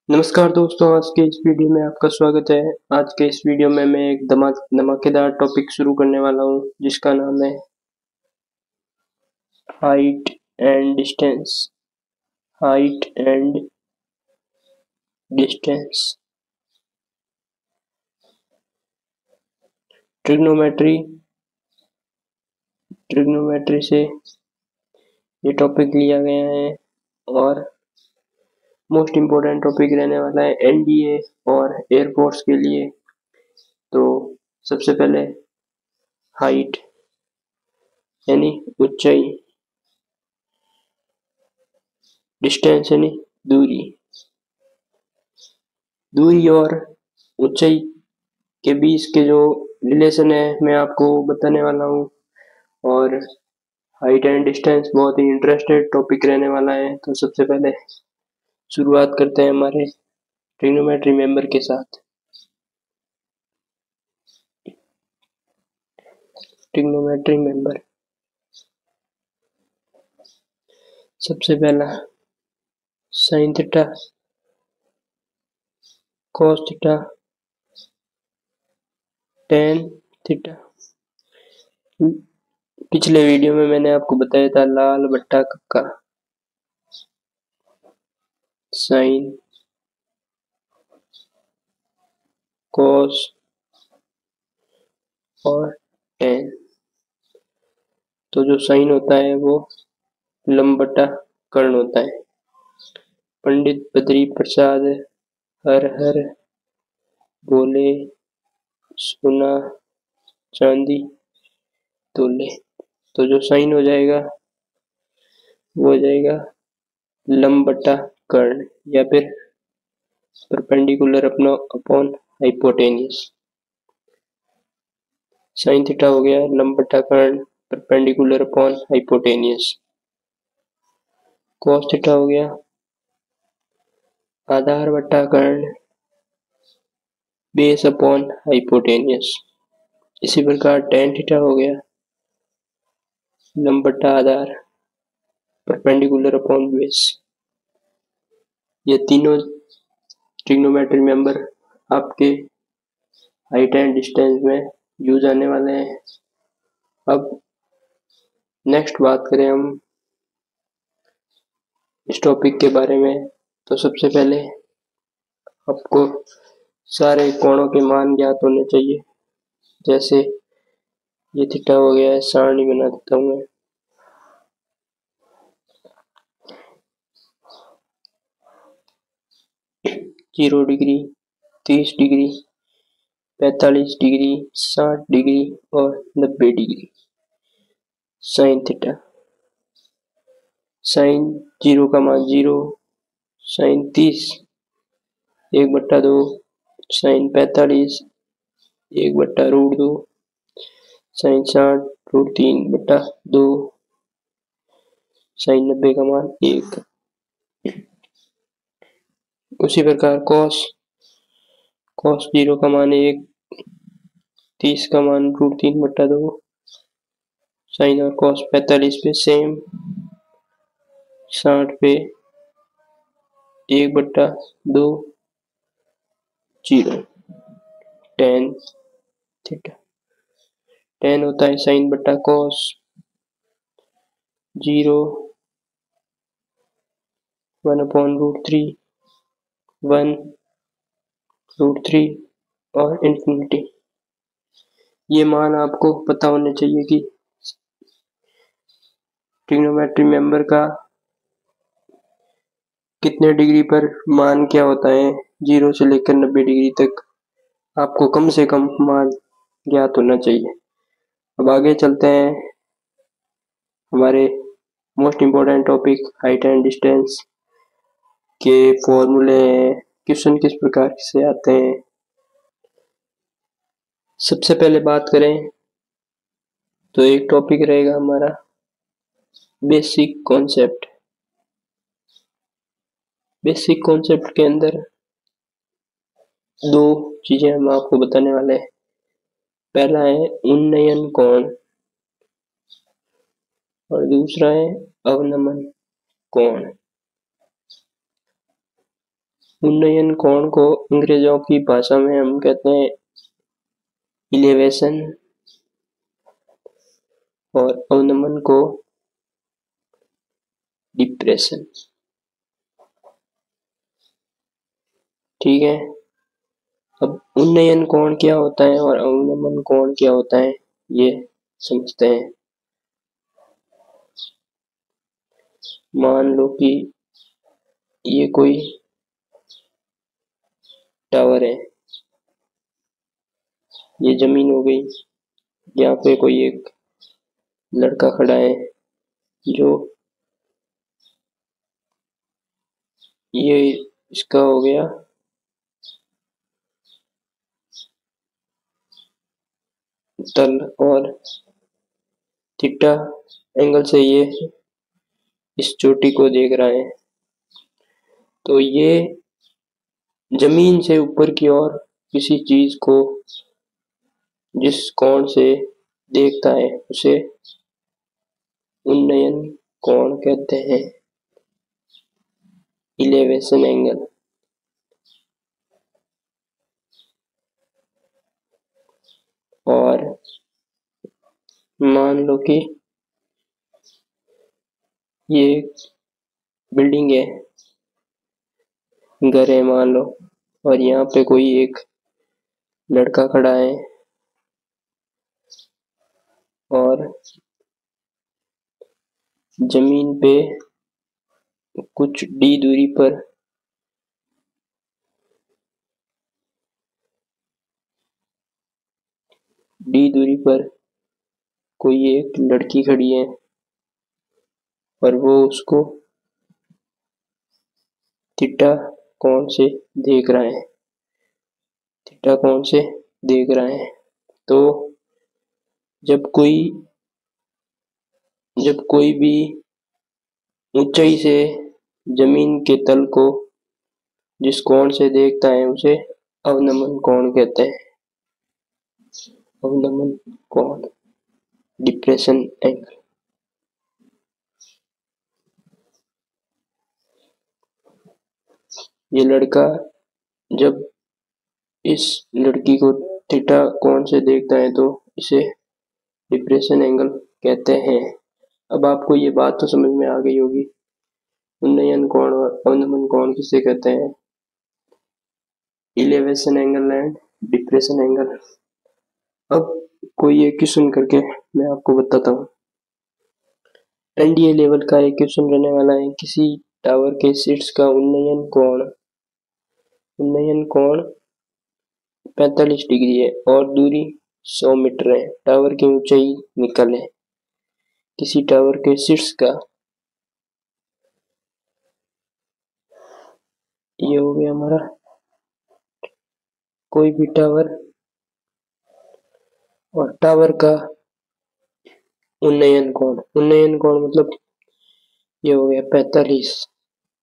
नमस्कार दोस्तों, आज के इस वीडियो में आपका स्वागत है। आज के इस वीडियो में मैं एक धमाकेदार टॉपिक शुरू करने वाला हूँ जिसका नाम है height and distance. Height and distance, trigonometry trigonometry से ये टॉपिक लिया गया है और मोस्ट इम्पोर्टेंट टॉपिक रहने वाला है एनडीए और एयरफोर्स के लिए। तो सबसे पहले हाइट यानी ऊंचाई, डिस्टेंस यानी दूरी। दूरी और ऊंचाई के बीच के जो रिलेशन है मैं आपको बताने वाला हूँ। और हाइट एंड डिस्टेंस बहुत ही इंटरेस्टेड टॉपिक रहने वाला है। तो सबसे पहले शुरुआत करते हैं हमारे ट्रिग्नोमेट्री मेंबर के साथ। ट्रिग्नोमेट्री मेंबर, सबसे पहला sine theta, cos theta, tan theta. पिछले वीडियो में मैंने आपको बताया था लाल बट्टा कक्का, साइन, कॉस और टेन। तो जो साइन होता है वो लंब बट्टा कर्ण होता है। पंडित बद्री प्रसाद हर हर बोले, सोना चांदी तोले। तो जो साइन हो जाएगा वो हो जाएगा लंब बट्टा कर्ण या फिर perpendicular upon hypotenuse. Sine theta हो गया लंब बट्टा कर्ण perpendicular upon hypotenuse. Cos theta हो गया आधार बट्टा कर्ण बेस अपॉन हाइपोटेन्यूस। इसी प्रकार टेन थीटा हो गया लंब बट्टा आधार परपेंडिकुलर अपॉन बेस। ये तीनों ट्रिग्नोमेट्री मेंबर आपके हाइट एंड डिस्टेंस में यूज आने वाले हैं। अब नेक्स्ट बात करें हम इस टॉपिक के बारे में, तो सबसे पहले आपको सारे कोणों के मान ज्ञात होने चाहिए। जैसे ये थीटा हो गया है, सारणी बना देता हूँ मैं। 0 डिग्री, 30 डिग्री, 45 डिग्री, 60 डिग्री और 90 डिग्री। साइन थीटा, साइन 0 का मान 0, साइन 30 1/2, साइन 45 1/√2, साइन 60 √3/2, साइन 90 का मान 1। उसी प्रकार कॉस 0 का मान 1, 30 का मान √3/2, साइन और कॉस 45 पे सेम, 60 पे 1/2, 0। टेन थीटा, टेन होता है साइन बट्टा कॉस, 0 1/√3, 1√3 और इन्फिनिटी। ये मान आपको पता होने चाहिए कि ट्रिग्नोमेट्री मेंबर का कितने डिग्री पर मान क्या होता है। 0 से लेकर 90 डिग्री तक आपको कम से कम मान ज्ञात होना चाहिए। अब आगे चलते हैं हमारे most important topic height and distance के फॉर्मूले। क्वेश्चन किस प्रकार से आते हैं। सबसे पहले बात करें तो एक टॉपिक रहेगा हमारा बेसिक कॉन्सेप्ट। बेसिक कॉन्सेप्ट के अंदर दो चीजें हम आपको बताने वाले हैं। पहला है उन्नयन कोण और दूसरा है अवनमन कोण। उन्नयन कोण को अंग्रेजों की भाषा में हम कहते हैं इलेवेशन और अवनमन को डिप्रेशन। ठीक है, अब उन्नयन कोण क्या होता है और अवनमन कोण क्या होता है ये समझते हैं। मान लो कि ये कोई टावर है, ये जमीन हो गई, यहाँ पे कोई एक लड़का खड़ा है जो ये इसका हो गया तल, और थीटा एंगल से ये इस चोटी को देख रहा है। तो ये जमीन से ऊपर की ओर किसी चीज को जिस कोण से देखता है उसे उन्नयन कोण कहते हैं, इलेवेशन एंगल। और मान लो कि ये बिल्डिंग है, घर है मान लो, और यहाँ पे कोई एक लड़का खड़ा है और जमीन पे कुछ डी दूरी पर कोई एक लड़की खड़ी है और वो उसको थीटा कोण से देख रहा है, थीटा कोण से देख रहा है। तो जब कोई भी ऊंचाई से जमीन के तल को जिस कोण से देखता है उसे अवनमन कोण कहते हैं, अवनमन कोण, डिप्रेशन एंगल। ये लड़का जब इस लड़की को थीटा कोण से देखता है तो इसे डिप्रेशन एंगल कहते हैं। अब आपको ये बात तो समझ में आ गई होगी, उन्नयन कोण और अवनमन कोण किसे कहते हैं, elevation angle and depression angle. अब कोई एक क्वेश्चन करके मैं आपको बताता हूँ। एनडीए लेवल का एक क्वेश्चन रहने वाला है, किसी टावर के शीर्ष का उन्नयन कोण 45 डिग्री है और दूरी 100 मीटर है। टावर की ऊंचाई निकालें। किसी टावर के शीर्ष का, ये हो गया हमारा कोई भी टावर, और टावर का उन्नयन कोण मतलब ये हो गया 45,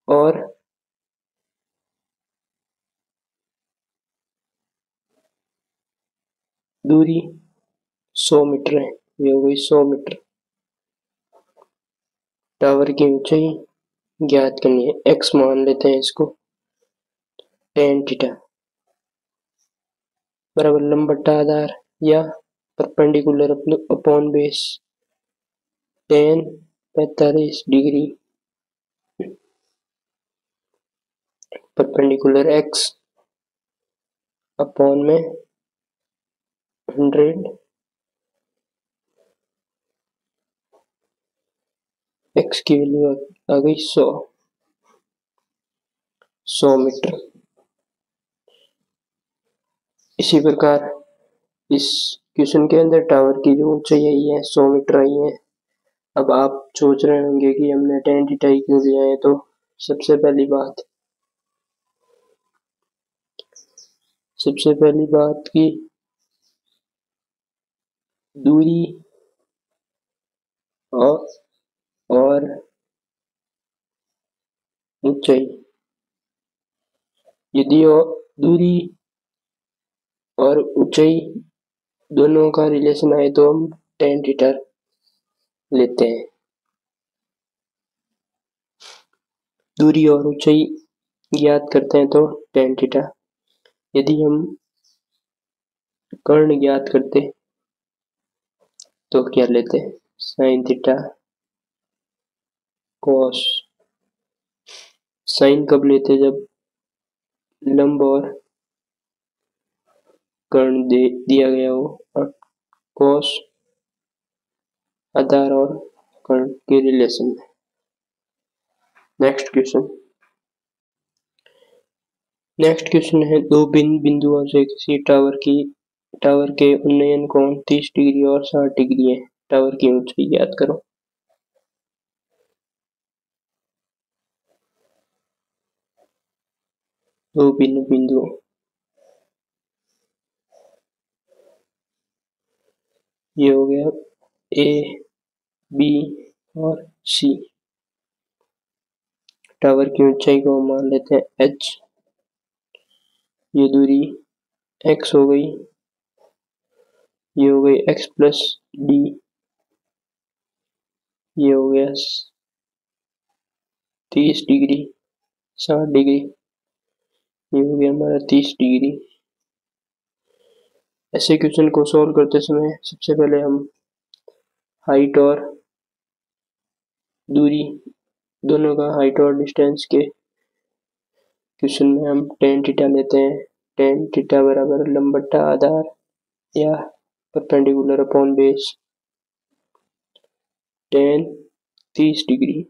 और दूरी 100 मीटर है, ये हो गई 100 मीटर। टावर की ऊंचाई ज्ञात करनी है, एक्स मान लेते हैं इसको, tan थीटा बराबर लंबवत आधार या perpendicular upon base tan 45 degree perpendicular x upon में 100, x की वैल्यू आ गई 100 मीटर। इसी प्रकार इस क्वेश्चन के अंदर टावर की जो ऊंचाई आई है 100 मीटर आई है। अब आप सोच रहे होंगे कि हमने tan थीटा क्यों लिया है, तो सबसे पहली बात की दूरी और ऊंचाई, यदि दूरी और ऊंचाई दोनों का रिलेशन आए तो हम tan थीटा लेते हैं। दूरी और ऊंचाई ज्ञात करते हैं तो tan थीटा। यदि हम कर्ण ज्ञात करते तो क्या लेते हैं, sin थीटा cos। साइन कब लेते, जब लंब और कर्ण दिया गया हो, और cos आधार और कर्ण के रिलेशन में। नेक्स्ट क्वेश्चन है, दो भिन्न बिंदुओं से किसी टावर के उन्नयन कोण 30 डिग्री और 60 डिग्री है। टावर की ऊंचाई ज्ञात करो। दो भिन्न बिंदुओं, ये हो गया ए बी और सी। टावर की ऊंचाई को मान लेते हैं h। ये दूरी x हो गई, ये हो गई x प्लस डी, ये हो गया 30 डिग्री 60 डिग्री, ये हो गया हमारा 30 डिग्री। ऐसे क्वेश्चन को सॉल्व करते समय सबसे पहले हम हाइट और दूरी दोनों का, हाइट और डिस्टेंस के क्वेश्चन में हम tan थीटा लेते हैं। tan थीटा बराबर लंब बटा आधार या perpendicular upon base. tan 30 degree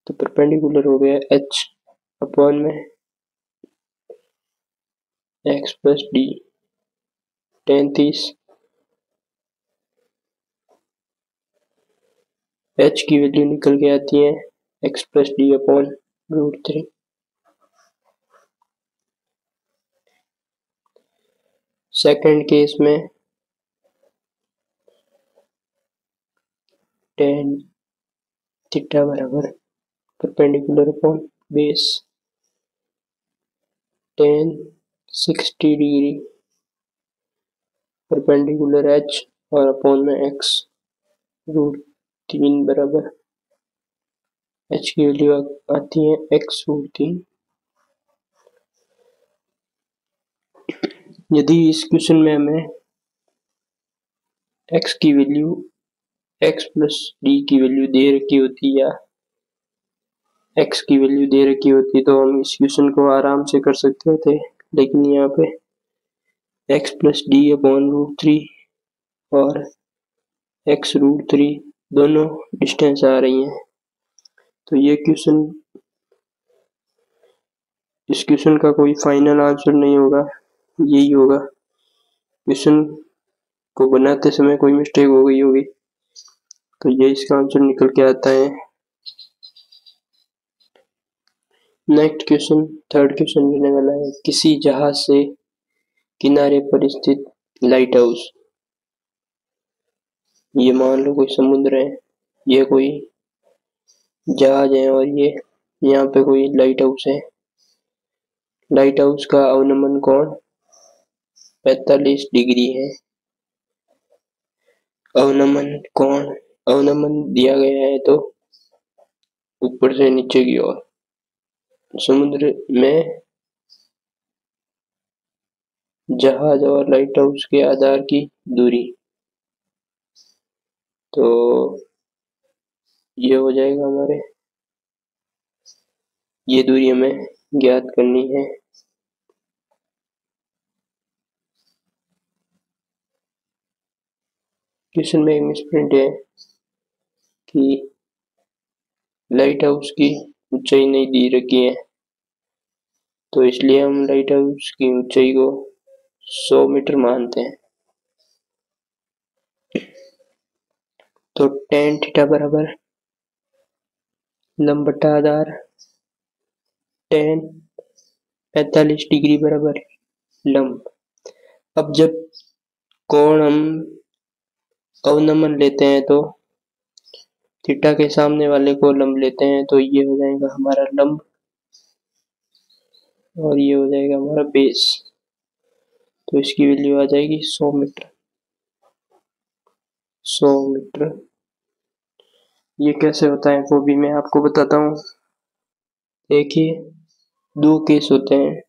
तो परपेंडिकुलर हो गया h अपॉन में x plus D. tan 30 h की वैल्यू निकल के आती है x plus D upon √3। Second case में tan थीटा बराबर perpendicular upon base tan 60 degree perpendicular h और अपॉन में x √3 बराबर h की वैल्यू आती है x √3। यदि इस क्वेश्चन में हमें x की वैल्यू x प्लस डी की वैल्यू दे रखी होती या x की वैल्यू दे रखी होती तो हम इस क्वेश्चन को आराम से कर सकते थे, लेकिन यहाँ पे x प्लस डी अपॉन √3 और x √3 दोनों डिस्टेंस आ रही हैं, तो ये इस क्वेश्चन का कोई फाइनल आंसर नहीं होगा, यही होगा। क्वेश्चन को बनाते समय कोई मिस्टेक हो गई होगी, तो ये इसका आंसर निकल के आता है। नेक्स्ट क्वेश्चन, थर्ड क्वेश्चन मिलने वाला है, किसी जहाज से किनारे पर स्थित लाइट हाउस। ये मान लो कोई समुद्र है, ये कोई जहाज है और ये यहाँ पे कोई लाइट हाउस है। लाइट हाउस का अवनमन कोण 45 डिग्री है। अवनमन दिया गया है तो ऊपर से नीचे की ओर, समुद्र में जहाज और लाइट हाउस के आधार की दूरी, तो ये हो जाएगा हमारे, ये दूरी हमें ज्ञात करनी है। क्वेश्चन में एक मिसप्रिंट है कि लाइट हाउस की ऊंचाई नहीं दी रखी है, तो इसलिए हम लाइट हाउस की ऊंचाई को 100 मीटर मानते हैं। तो tan थीटा बराबर लंब बटा आधार tan 45 डिग्री बराबर लंब। अब जब कोण हम अवनमन लेते हैं तो थीटा के सामने वाले को लंब लेते हैं, तो ये हो जाएगा हमारा लंब और ये हो जाएगा हमारा बेस, तो इसकी वैल्यू आ जाएगी 100 मीटर। 100 मीटर ये कैसे होता है वो भी मैं आपको बताता हूँ। एक ही दो केस होते हैं।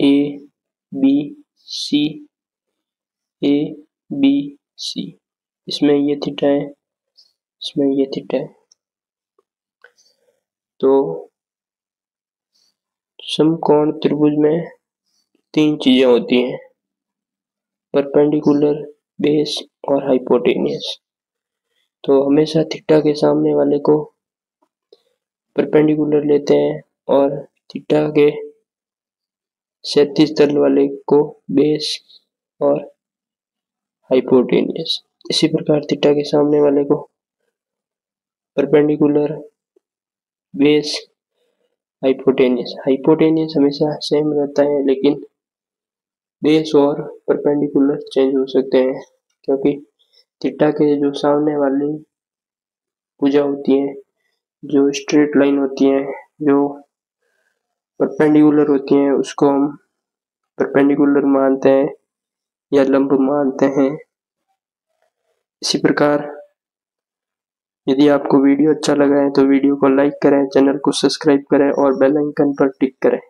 A B C, A B C, इसमें ये थीटा है, इसमें ये थीटा है। तो समकोण त्रिभुज में तीन चीजें होती हैं, परपेंडिकुलर, बेस और हाइपोटेनियस। तो हमेशा थीटा के सामने वाले को परपेंडिकुलर लेते हैं और थीटा के क्षैतिज तल वाले को बेस और हाइपोटेनियस। इसी प्रकार थीटा के सामने वाले को परपेंडिकुलर, बेस, हाइपोटेनियस। हाइपोटेनियस हमेशा सेम रहता है, लेकिन बेस और परपेंडिकुलर चेंज हो सकते हैं, क्योंकि थीटा के जो सामने वाली भुजा होती है, जो स्ट्रेट लाइन होती है, जो परपेंडिकुलर होती है, उसको हम परपेंडिकुलर मानते हैं या लंब मानते हैं। इसी प्रकार यदि आपको वीडियो अच्छा लगा है तो वीडियो को लाइक करें, चैनल को सब्सक्राइब करें और बेल आइकन पर टिक करें।